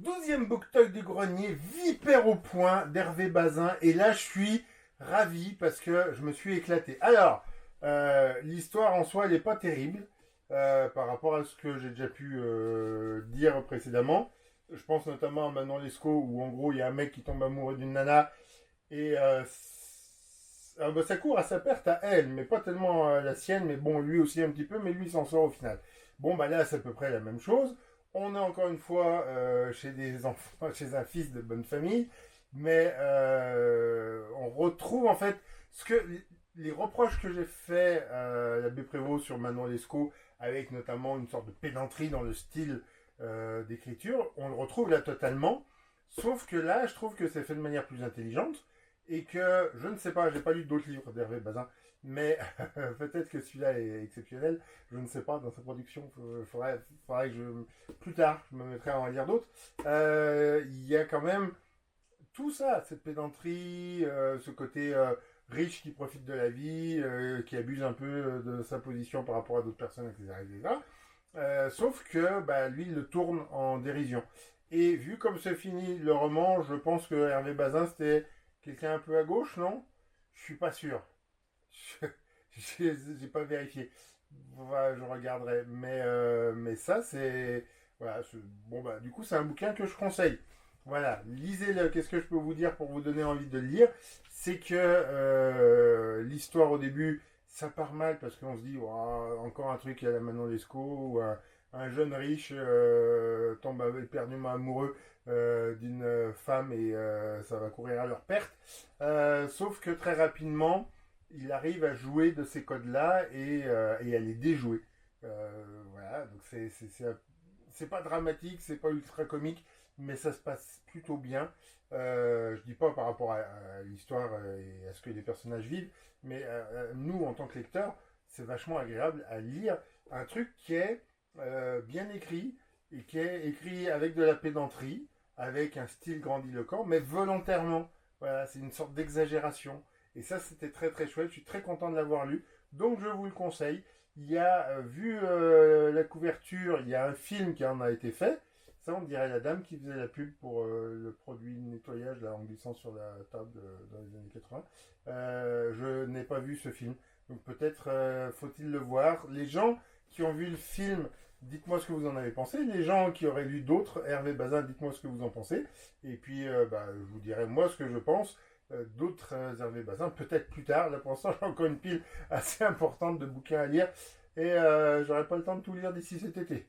12e bouquetoil du grenier, Vipère au point d'Hervé Bazin. Et là, je suis ravi parce que je me suis éclaté. Alors, l'histoire en soi, elle n'est pas terrible par rapport à ce que j'ai déjà pu dire précédemment. Je pense notamment à Manon Lescaut où en gros, il y a un mec qui tombe amoureux d'une nana et bah, ça court à sa perte à elle, mais pas tellement à la sienne, mais bon, lui aussi un petit peu, mais lui il s'en sort au final. Bon, bah là, c'est à peu près la même chose. On est encore une fois chez des enfants, chez un fils de bonne famille, mais on retrouve en fait ce que les reproches que j'ai fait à l'abbé Prévost sur Manon Lescaut, avec notamment une sorte de pédanterie dans le style d'écriture, on le retrouve là totalement. Sauf que là, je trouve que c'est fait de manière plus intelligente et que je ne sais pas, j'ai pas lu d'autres livres d'Hervé Bazin, mais peut-être que celui-là est exceptionnel. Je ne sais pas dans sa production. Faudrait que plus tard, je me mettrai à en lire d'autres. Il y a quand même tout ça, cette pédanterie, ce côté riche qui profite de la vie, qui abuse un peu de sa position par rapport à d'autres personnes, etc., etc. Sauf que bah, lui, il le tourne en dérision. Et vu comme se finit le roman, je pense que Hervé Bazin, c'était quelqu'un un peu à gauche, non? Je suis pas sûr. J'ai pas vérifié. Voilà, je regarderai. Mais ça, c'est. Voilà, bon, bah, du coup, c'est un bouquin que je conseille. Voilà, lisez-le. Qu'est-ce que je peux vous dire pour vous donner envie de le lire? C'est que l'histoire au début, ça part mal parce qu'on se dit, ouah, encore un truc à la Manon Lescaut, ou un jeune riche tombe éperdument amoureux d'une femme et ça va courir à leur perte. Sauf que très rapidement, il arrive à jouer de ces codes-là et à les déjouer. Voilà, donc c'est pas dramatique, c'est pas ultra comique, mais ça se passe plutôt bien. Je dis pas par rapport à l'histoire et à ce que les personnages vivent, mais nous, en tant que lecteurs, c'est vachement agréable à lire un truc qui est bien écrit et qui est écrit avec de la pédanterie, avec un style grandiloquent, mais volontairement. Voilà, c'est une sorte d'exagération. Et ça, c'était très très chouette. Je suis très content de l'avoir lu. Donc, je vous le conseille. Il y a, vu la couverture, il y a un film qui en a été fait. Ça, on dirait la dame qui faisait la pub pour le produit de nettoyage là, en glissant sur la table dans les années 80. Je n'ai pas vu ce film. Donc, peut-être faut-il le voir. Les gens qui ont vu le film, dites-moi ce que vous en avez pensé. Les gens qui auraient lu d'autres, Hervé Bazin, dites-moi ce que vous en pensez. Et puis, bah, je vous dirai moi ce que je pense d'autres Hervé Bazin, peut-être plus tard. Là, pour l'instant, j'ai encore une pile assez importante de bouquins à lire et j'aurai pas le temps de tout lire d'ici cet été.